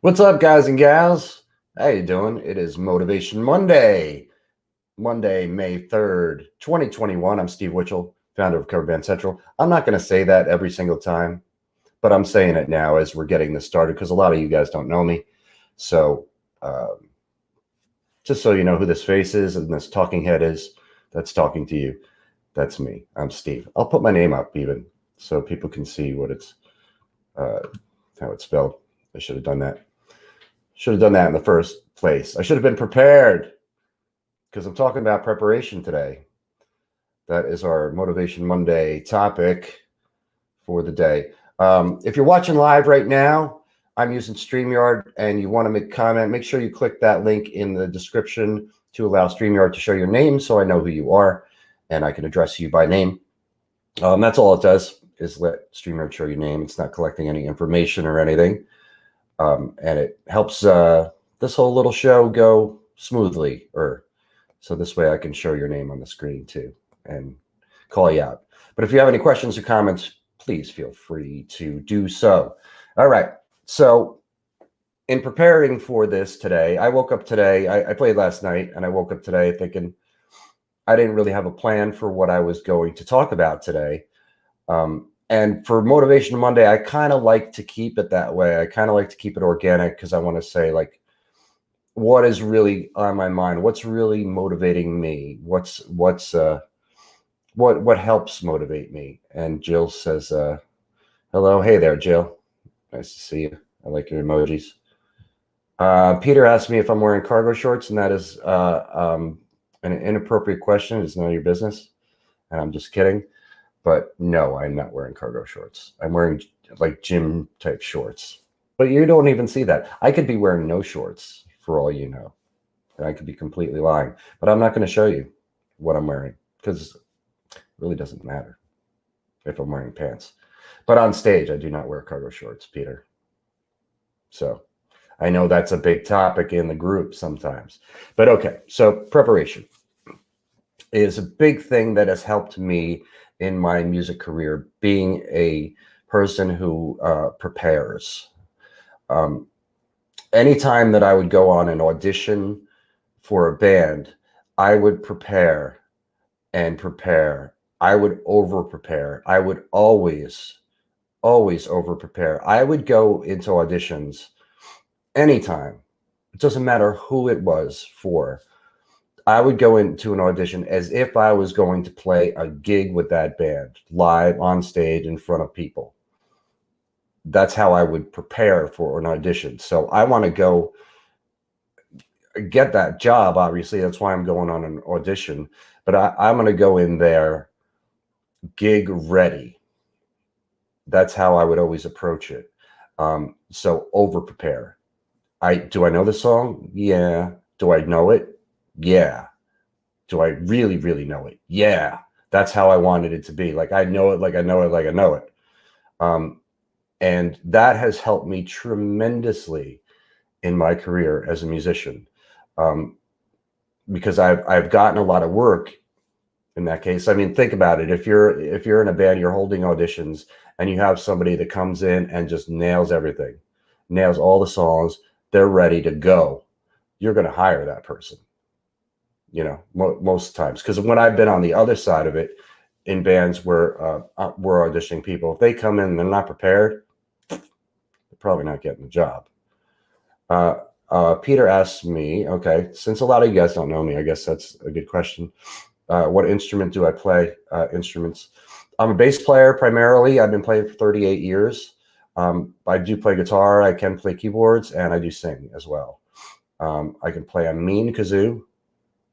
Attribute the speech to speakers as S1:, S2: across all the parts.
S1: What's up, guys and gals? How you doing? It is Motivation Monday, May 3rd, 2021. I'm Steve Witchell, founder of Cover Band Central. I'm not going to say that every single time, but I'm saying it now as we're getting this started because a lot of you guys don't know me. So just so you know who this face is and this talking head is that's talking to you, that's me. I'm Steve. I'll put my name up even so people can see what it's how it's spelled. I should have done that. Should have done that in the first place. I should have been prepared because I'm talking about preparation today. That is our Motivation Monday topic for the day. If you're watching live right now, I'm using StreamYard and you want to make a comment, make sure you click that link in the description to allow StreamYard to show your name so I know who you are and I can address you by name. That's all it does is let StreamYard show your name. It's not collecting any information or anything. And it helps this whole little show go smoothly, so this way I can show your name on the screen too and call you out. But if you have any questions or comments, please feel free to do so. All right. So in preparing for this today, I woke up today. I played last night and I woke up today thinking I didn't really have a plan for what I was going to talk about today. And for Motivation Monday, I kind of like to keep it that way. I kind of like to keep it organic because I want to say, like, what is really on my mind? What's really motivating me? What helps motivate me? And Jill says, hello. Hey there, Jill. Nice to see you. I like your emojis. Peter asked me if I'm wearing cargo shorts, and that is an inappropriate question. It's none of your business. And I'm just kidding. But no, I'm not wearing cargo shorts. I'm wearing like gym type shorts. But you don't even see that. I could be wearing no shorts for all you know. And I could be completely lying. But I'm not going to show you what I'm wearing because it really doesn't matter if I'm wearing pants. But on stage, I do not wear cargo shorts, Peter. So I know that's a big topic in the group sometimes. But okay, so preparation is a big thing that has helped me in my music career, being a person who prepares. Anytime that I would go on an audition for a band, I would prepare and prepare. I would over prepare. I would always over prepare. I would go into auditions anytime. It doesn't matter who it was for. I would go into an audition as if I was going to play a gig with that band live on stage in front of people. That's how I would prepare for an audition. So I want to go get that job. Obviously, that's why I'm going on an audition. But I'm going to go in there gig ready. That's how I would always approach it. So over prepare. Do I know the song? Yeah. Do I know it? Yeah. Do I really, really know it? Yeah. That's how I wanted it to be. Like I know it, like I know it, like I know it. And that has helped me tremendously in my career as a musician. Because I've gotten a lot of work in that case. I mean, think about it. If you're in a band, you're holding auditions and you have somebody that comes in and just nails everything, nails all the songs, they're ready to go. You're going to hire that person. You know, most times, because when I've been on the other side of it in bands where we're auditioning people, if they come in and they're not prepared, they're probably not getting the job. Peter asked me, okay, since a lot of you guys don't know me, I guess that's a good question. What instrument do I play? Instruments. I'm a bass player primarily. I've been playing for 38 years. I do play guitar. I can play keyboards, and I do sing as well. I can play a mean kazoo.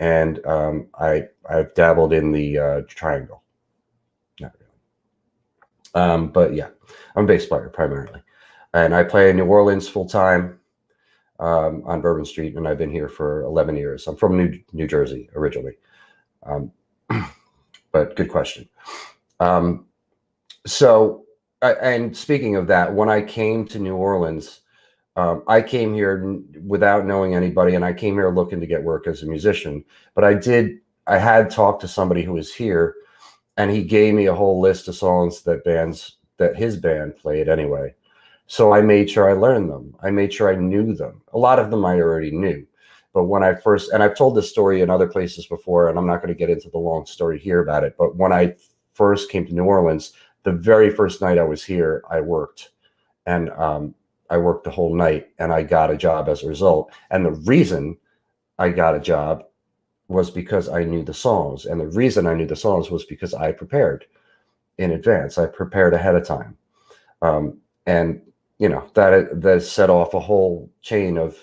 S1: And I've dabbled in the triangle. Not really. But yeah, I'm a bass player primarily. And I play in New Orleans full time on Bourbon Street, and I've been here for 11 years. I'm from New Jersey originally. But good question. So, and speaking of that, when I came to New Orleans, I came here without knowing anybody, and I came here looking to get work as a musician. But I had talked to somebody who was here, and he gave me a whole list of songs that his band played anyway. So I made sure I learned them. I made sure I knew them. A lot of them I already knew. But when I first, and I've told this story in other places before, and I'm not going to get into the long story here about it, but when I first came to New Orleans, the very first night I was here, I worked. And I worked the whole night, and I got a job as a result. And the reason I got a job was because I knew the songs. And the reason I knew the songs was because I prepared in advance. I prepared ahead of time. And, you know, that set off a whole chain of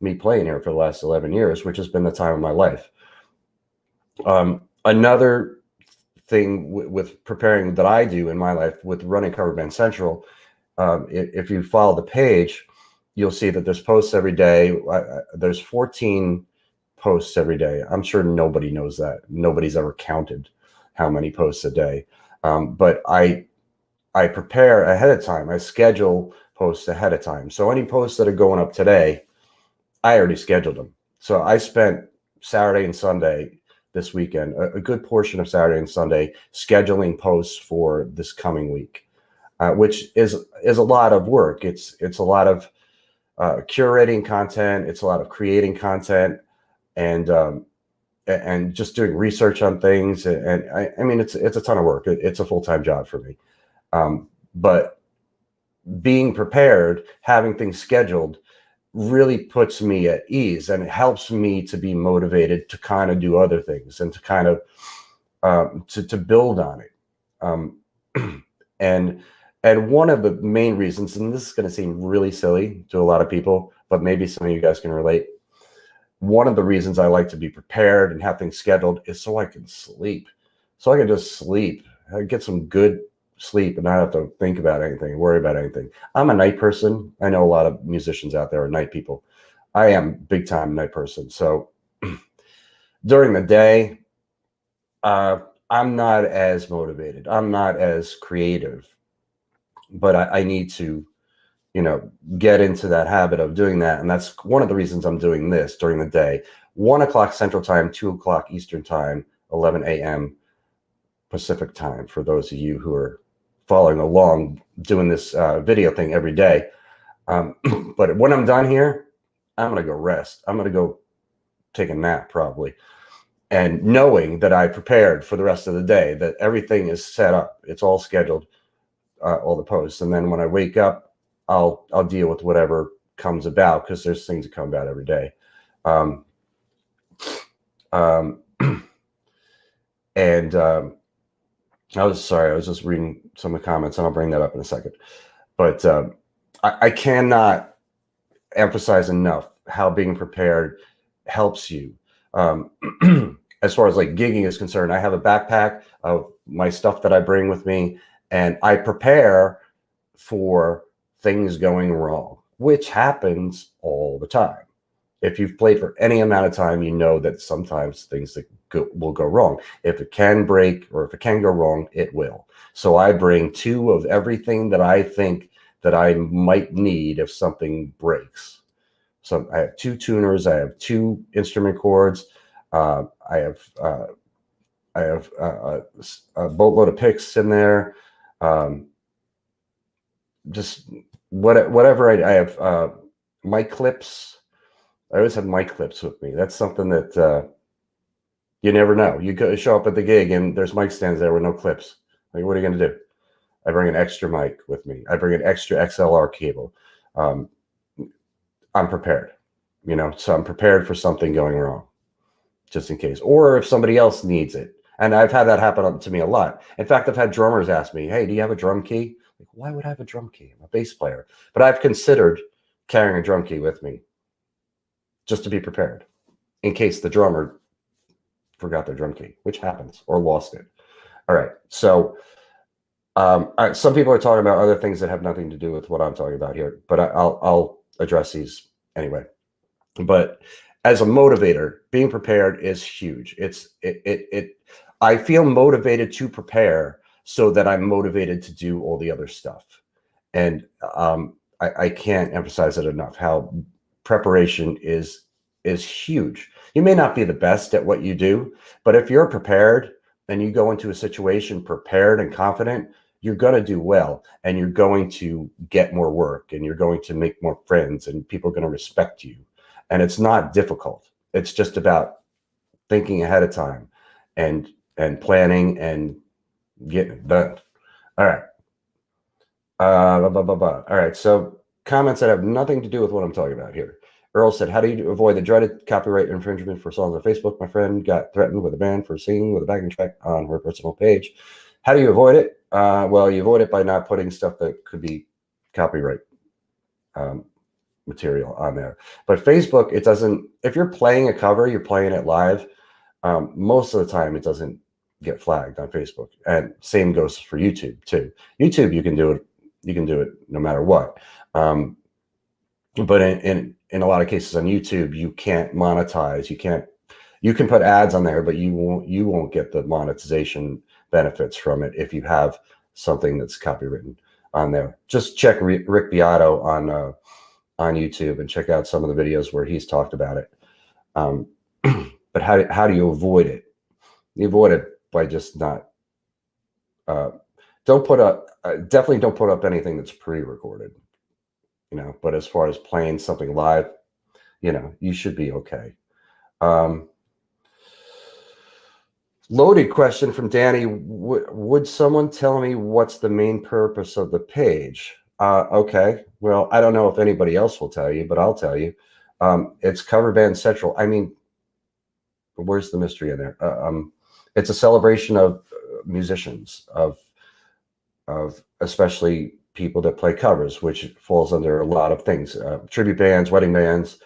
S1: me playing here for the last 11 years, which has been the time of my life. Another thing with preparing that I do in my life with running Cover Band Central, if you follow the page, you'll see that there's posts every day. There's 14 posts every day. I'm sure nobody knows that. Nobody's ever counted how many posts a day. But I prepare ahead of time. I schedule posts ahead of time. So any posts that are going up today, I already scheduled them. So I spent Saturday and Sunday this weekend, a good portion of Saturday and Sunday, scheduling posts for this coming week, which is a lot of work. It's a lot of curating content. It's a lot of creating content, and just doing research on things. And I mean, it's a ton of work. It's a full-time job for me. But being prepared, having things scheduled, really puts me at ease, and it helps me to be motivated to kind of do other things and to kind of to build on it. And one of the main reasons, and this is going to seem really silly to a lot of people, but maybe some of you guys can relate. One of the reasons I like to be prepared and have things scheduled is so I can sleep. So I can just sleep, I get some good sleep and not have to think about anything, worry about anything. I'm a night person. I know a lot of musicians out there are night people. I am big time night person. So during the day, I'm not as motivated. I'm not as creative, but I need to, you know, get into that habit of doing that. And that's one of the reasons I'm doing this during the day. 1 o'clock Central Time, 2 o'clock Eastern Time, 11 a.m. Pacific Time, for those of you who are following along, doing this video thing every day. But when I'm done here, I'm going to go rest. I'm going to go take a nap probably. And knowing that I prepared for the rest of the day, that everything is set up, it's all scheduled, all the posts. And then when I wake up, I'll deal with whatever comes about, because there's things that come about every day. I was just reading some of the comments, and I'll bring that up in a second. But I cannot emphasize enough how being prepared helps you. As far as like gigging is concerned, I have a backpack of my stuff that I bring with me, and I prepare for things going wrong, which happens all the time. If you've played for any amount of time, you know that sometimes things that will go wrong. If it can break or if it can go wrong, it will. So I bring 2 of everything that I think that I might need if something breaks. So I have 2 tuners. I have 2 instrument cords. I have a boatload of picks in there. Just whatever I have. Mic clips. I always have mic clips with me. That's something that you never know. You go show up at the gig and there's mic stands there with no clips. Like, what are you going to do? I bring an extra mic with me. I bring an extra XLR cable. I'm prepared, you know, so I'm prepared for something going wrong, just in case. Or if somebody else needs it. And I've had that happen to me a lot. In fact, I've had drummers ask me, hey, do you have a drum key? Like, why would I have a drum key? I'm a bass player. But I've considered carrying a drum key with me, just to be prepared, in case the drummer forgot their drum key, which happens, or lost it. All right. So all right, some people are talking about other things that have nothing to do with what I'm talking about here, but I'll address these anyway. But as a motivator, being prepared is huge. I feel motivated to prepare so that I'm motivated to do all the other stuff. And I can't emphasize it enough, how preparation is huge. You may not be the best at what you do, but if you're prepared and you go into a situation prepared and confident, you're going to do well, and you're going to get more work, and you're going to make more friends, and people are going to respect you. And it's not difficult. It's just about thinking ahead of time and planning and getting it done. All right. All right. So comments that have nothing to do with what I'm talking about here. Earl said, how do you avoid the dreaded copyright infringement for songs on Facebook? My friend got threatened with a ban for singing with a backing track on her personal page. How do you avoid it? Well, you avoid it by not putting stuff that could be copyright material on there. But Facebook, it doesn't, if you're playing a cover, you're playing it live, most of the time it doesn't get flagged on Facebook. And same goes for YouTube too. YouTube, you can do it no matter what. But in a lot of cases on YouTube, you can't monetize. You can put ads on there, but you won't get the monetization benefits from it if you have something that's copywritten on there. Just check Rick Beato on YouTube and check out some of the videos where he's talked about it. But how do you avoid it? You avoid it by just not don't put up definitely don't put up anything that's pre-recorded. But as far as playing something live, you should be okay. Loaded question from Danny. Would someone tell me what's the main purpose of the page? Okay. Well, I don't know if anybody else will tell you, but I'll tell you. It's Cover Band Central. I mean, where's the mystery in there? It's a celebration of musicians, of especially people that play covers, which falls under a lot of things: tribute bands, wedding bands,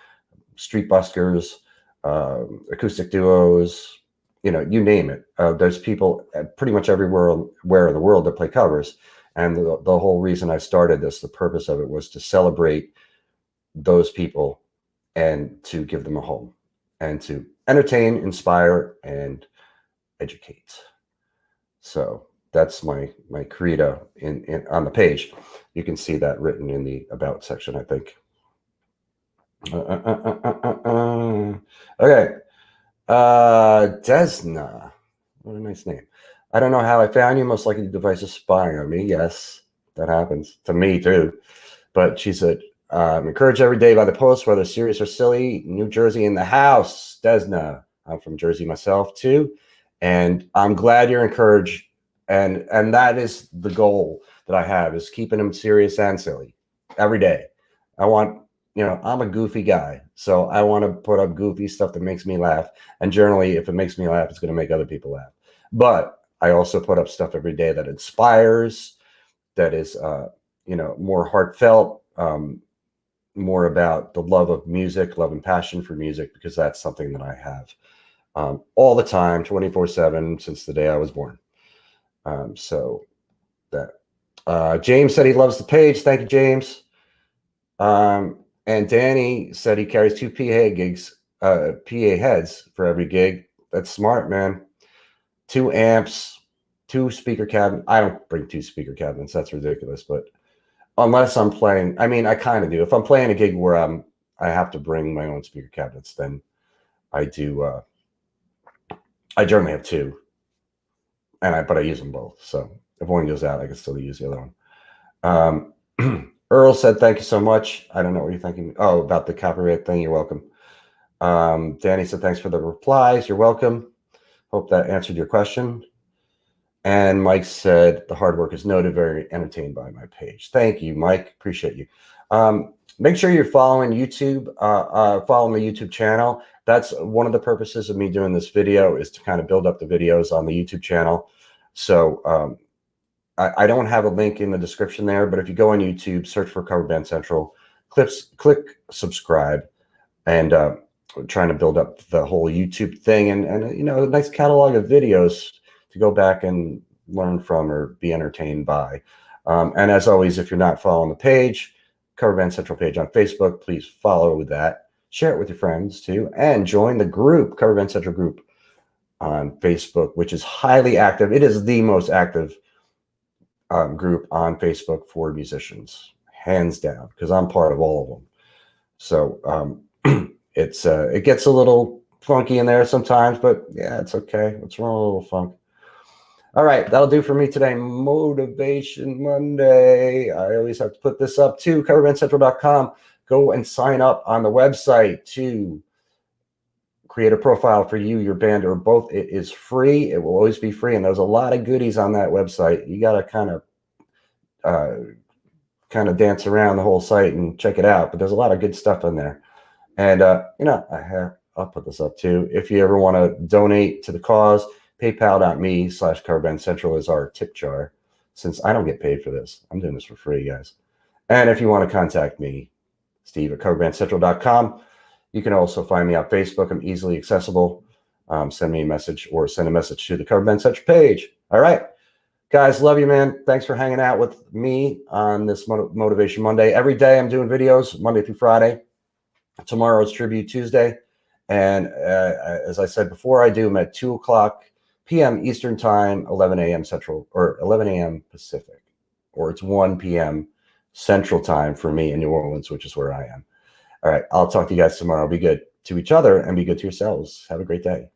S1: street buskers, acoustic duos, you name it. There's people pretty much everywhere in the world that play covers. And the whole reason I started this, the purpose of it, was to celebrate those people and to give them a home and to entertain, inspire, and educate. So that's my credo on the page. You can see that written in the about section, I think. Okay. Desna. What a nice name. I don't know how I found you. Most likely the device is spying on me. Yes, that happens to me too. But she said, encouraged every day by the post, whether serious or silly. New Jersey in the house. Desna. I'm from Jersey myself too. And I'm glad you're encouraged. And that is the goal that I have, is keeping them serious and silly every day. I want, I'm a goofy guy, so I want to put up goofy stuff that makes me laugh. And generally, if it makes me laugh, it's going to make other people laugh. But I also put up stuff every day that inspires, that is, more heartfelt, more about the love of music, love and passion for music, because that's something that I have all the time, 24/7, since the day I was born. So that James said he loves the page. Thank you, James. And Danny said he carries 2 PA heads for every gig. That's smart, man. 2 amps, 2 speaker cabinets. I don't bring 2 speaker cabinets. That's ridiculous. But unless I'm playing, I mean, I kind of do. If I'm playing a gig where I have to bring my own speaker cabinets, then I do. I generally have 2, but I use them both. So if one goes out, I can still use the other one. Earl said, thank you so much. I don't know what you're thinking. Oh, about the copyright thing. You're welcome. Danny said, thanks for the replies. You're welcome. Hope that answered your question. And Mike said, the hard work is noted. Very entertained by my page. Thank you, Mike. Appreciate you. Make sure you're following YouTube, following the YouTube channel. That's one of the purposes of me doing this video, is to kind of build up the videos on the YouTube channel. So I don't have a link in the description there, but if you go on YouTube, search for Cover Band Central, click subscribe, and we're trying to build up the whole YouTube thing, and a nice catalog of videos to go back and learn from or be entertained by. And as always, if you're not following the page, Cover Band Central page on Facebook, please follow that. Share it with your friends too, and join the group, Cover Band Central group on Facebook, which is highly active. It is the most active group on Facebook for musicians, hands down, because I'm part of all of them. So it gets a little funky in there sometimes, but yeah, it's okay. What's wrong with a little funk? All right, that'll do for me today. Motivation Monday. I always have to put this up too. CoverBandCentral.com. Go and sign up on the website to create a profile for you, your band, or both. It is free. It will always be free, and there's a lot of goodies on that website. You got to kind of dance around the whole site and check it out. But there's a lot of good stuff in there. And I'll put this up too. If you ever want to donate to the cause, paypal.me/CoverBandCentral is our tip jar. Since I don't get paid for this, I'm doing this for free, guys. And if you want to contact me, Steve@CoverBandCentral.com. You can also find me on Facebook. I'm easily accessible. Send me a message or send a message to the Cover Band Central page. All right. Guys, love you, man. Thanks for hanging out with me on this Motivation Monday. Every day I'm doing videos, Monday through Friday. Tomorrow is Tribute Tuesday. And as I said before, I do them at 2 o'clock p.m. Eastern Time, 11 a.m. Central, or 11 a.m. Pacific. Or it's 1 p.m. Central Time for me in New Orleans, which is where I am. All right. I'll talk to you guys tomorrow. Be good to each other and be good to yourselves. Have a great day.